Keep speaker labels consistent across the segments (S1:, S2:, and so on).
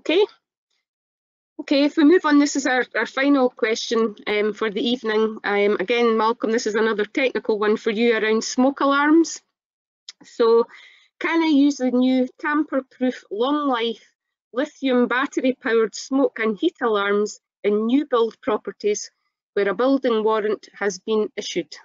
S1: Okay. Okay, if we move on, this is our final question for the evening. Again, Malcolm, this is another technical one for you around smoke alarms. So, can I use the new tamper-proof long-life lithium battery-powered smoke and heat alarms in new build properties where a building warrant has been issued?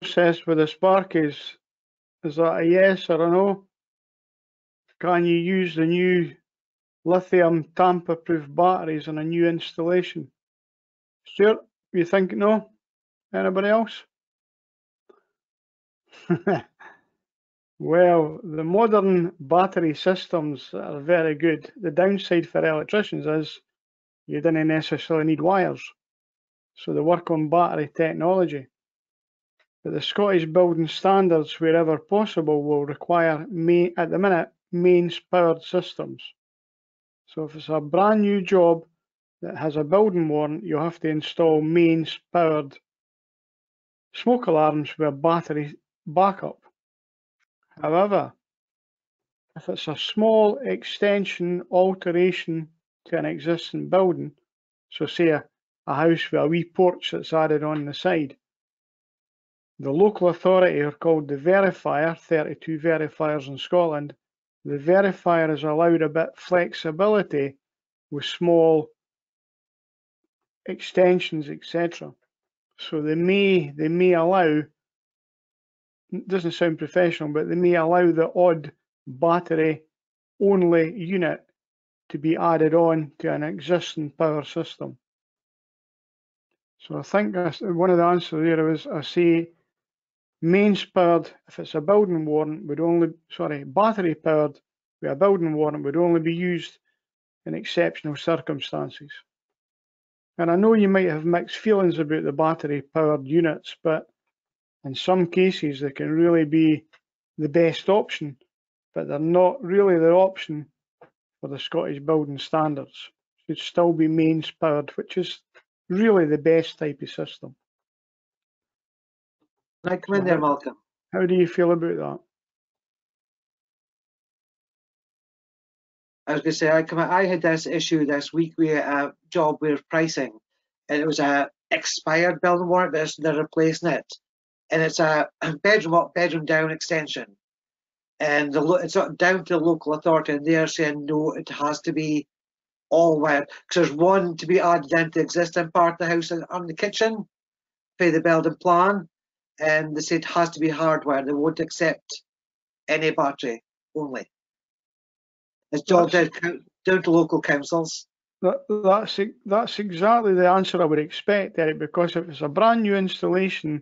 S2: Process with a spark is that a yes or a no? Can you use the new lithium tamper-proof batteries in a new installation? Stuart, you think no? Anybody else? Well, the modern battery systems are very good. The downside for electricians is you didn't necessarily need wires. So they work on battery technology. But the Scottish building standards, wherever possible, will require, at the minute, mains powered systems. So if it's a brand new job that has a building warrant, you have to install mains powered smoke alarms with battery backup. However, if it's a small extension alteration to an existing building, so say a house with a wee porch that's added on the side, the local authority are called the verifier, 32 verifiers in Scotland. The verifier is allowed a bit flexibility with small extensions, etc. So they may allow, it doesn't sound professional, but they may allow the odd battery only unit to be added on to an existing power system. So I think that's one of the answers there was, I say mains powered, if it's a building warrant, would only, battery powered with a building warrant would only be used in exceptional circumstances. And I know you might have mixed feelings about the battery powered units, but in some cases they can really be the best option, but they're not really the option for the Scottish building standards. It should still be mains powered, which is really the best type of system.
S3: Can I come in there, Malcolm?
S2: How do you feel about that?
S3: I was going to say, I had this issue this week with a job with pricing, and it was a expired building warrant, but they're replacing it, and it's a bedroom up, bedroom down extension, and it's down to the local authority, and they're saying no, it has to be all wired, because there's one to be added into the existing part of the house on the kitchen, pay the building plan, and they said it has to be hardwired. They won't accept any battery only. It's down to local councils.
S2: That's exactly the answer I would expect, Eric, because if it's a brand new installation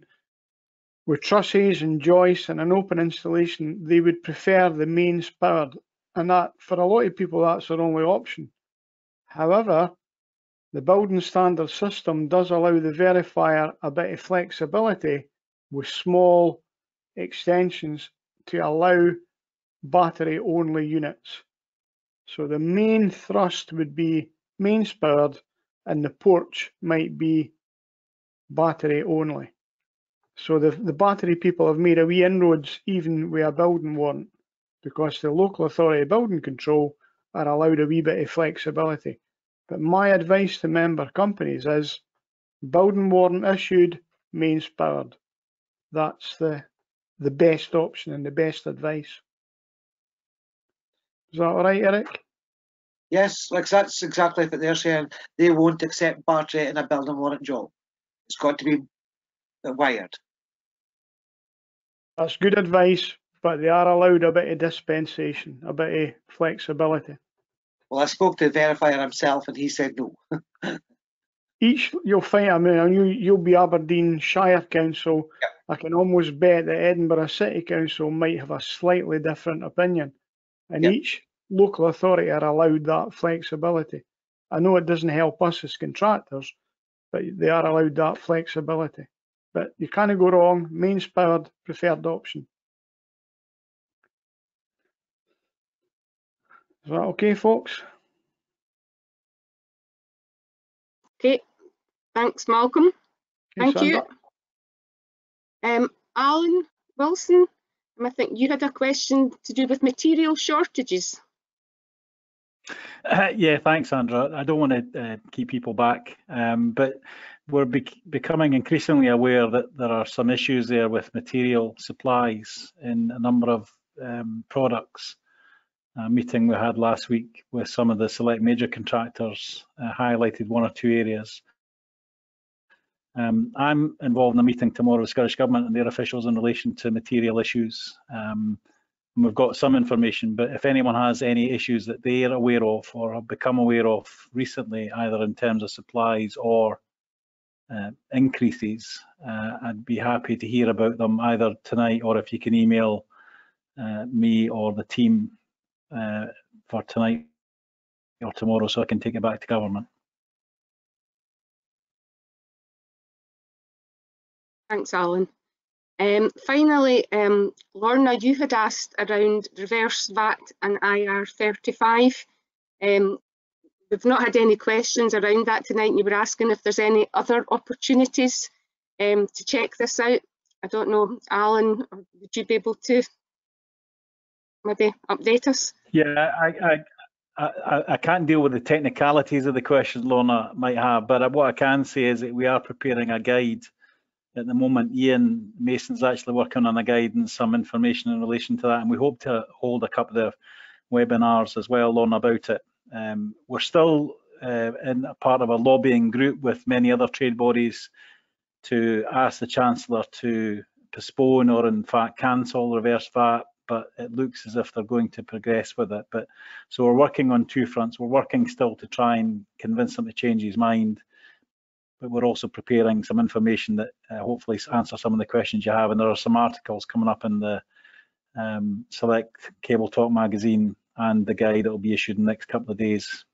S2: with trusses and joists and an open installation, they would prefer the mains powered. And that, for a lot of people, that's their only option. However, the building standard system does allow the verifier a bit of flexibility with small extensions to allow battery only units. So the main thrust would be mains powered and the porch might be battery only. So the battery people have made a wee inroads even with a building warrant, because the local authority building control are allowed a wee bit of flexibility. But my advice to member companies is building warrant issued, mains powered. That's the best option and the best advice. Is that all right, Eric?
S3: Yes, like that's exactly what they're saying. They won't accept battery in a building warrant job. It's got to be wired.
S2: That's good advice, but they are allowed a bit of dispensation, a bit of flexibility.
S3: Well, I spoke to the verifier himself and he said no.
S2: You'll find, I mean, you'll be Aberdeen Shire Council.
S3: Yep.
S2: I can almost bet that Edinburgh City Council might have a slightly different opinion. And
S3: yep.
S2: Each local authority are allowed that flexibility. I know it doesn't help us as contractors, but they are allowed that flexibility. But you can't go wrong, mains powered, preferred option. Is that okay, folks?
S1: Okay, thanks, Malcolm. Thank you. Alan Wilson, I think you had a question to do with material shortages.
S4: Yeah, thanks, Sandra. I don't want to keep people back, but we're becoming increasingly aware that there are some issues there with material supplies in a number of products. A meeting we had last week with some of the select major contractors highlighted one or two areas. I'm involved in a meeting tomorrow with Scottish Government and their officials in relation to material issues. And we've got some information, but if anyone has any issues that they're aware of or have become aware of recently, either in terms of supplies or increases, I'd be happy to hear about them either tonight, or if you can email me or the team for tonight or tomorrow, so I can take it back to government.
S1: Thanks, Alan. Finally, Lorna, you had asked around reverse VAT and IR35. We've not had any questions around that tonight, and you were asking if there's any other opportunities to check this out. I don't know, Alan, would you be able to maybe update us?
S4: Yeah, I can't deal with the technicalities of the questions Lorna might have, but what I can say is that we are preparing a guide at the moment. Ian Mason's actually working on a guide and some information in relation to that, and we hope to hold a couple of webinars as well, Lorna, about it. We're still in a part of a lobbying group with many other trade bodies to ask the Chancellor to postpone or in fact cancel reverse VAT, but it looks as if they're going to progress with it. But so we're working on two fronts. We're working still to try and convince him to change his mind, but we're also preparing some information that hopefully answer some of the questions you have. And there are some articles coming up in the Select Cable Talk magazine and the guide that will be issued in the next couple of days.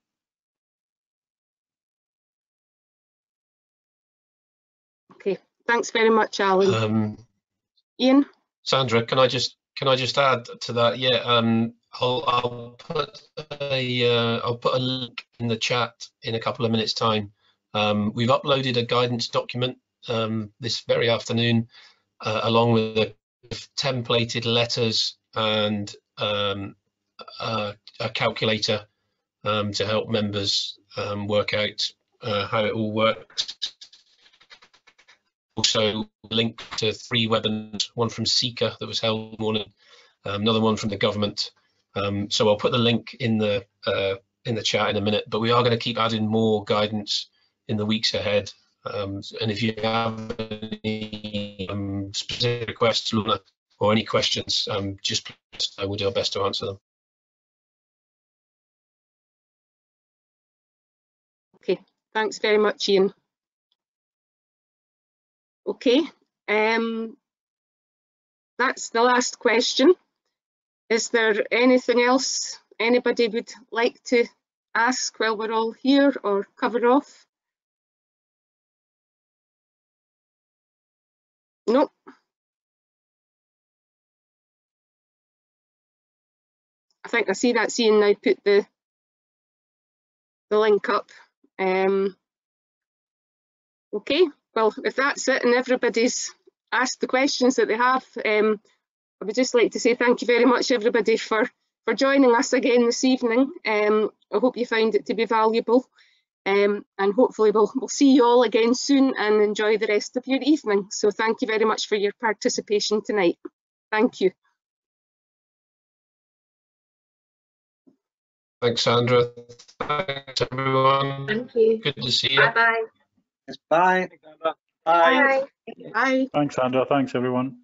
S1: Okay, thanks very much, Alan. Ian?
S5: Sandra, can I just add to that? Yeah, I'll put a link in the chat in a couple of minutes' time. We've uploaded a guidance document this very afternoon, along with the templated letters and a calculator to help members work out how it all works. Also link to 3 webinars, one from Seeker that was held this morning, another one from the government. So I'll put the link in the chat in a minute, but we are going to keep adding more guidance in the weeks ahead. And if you have any specific requests, Lorna, or any questions, just please, I will do our best to answer them.
S1: Okay, thanks very much, Ian. Okay, that's the last question. Is there anything else anybody would like to ask while we're all here or cover off? Nope. I think I see that's Ian now put the link up. Okay, well, if that's it and everybody's asked the questions that they have, I would just like to say thank you very much, everybody, for joining us again this evening. I hope you found it to be valuable, and hopefully we'll see you all again soon and enjoy the rest of your evening. So thank you very much for your participation tonight. Thank you.
S5: Thanks, Sandra. Thanks, everyone.
S1: Thank you.
S5: Good to see you.
S1: Bye-bye.
S3: Bye.
S1: Bye. Bye.
S4: Thanks, Sandra. Thanks, everyone.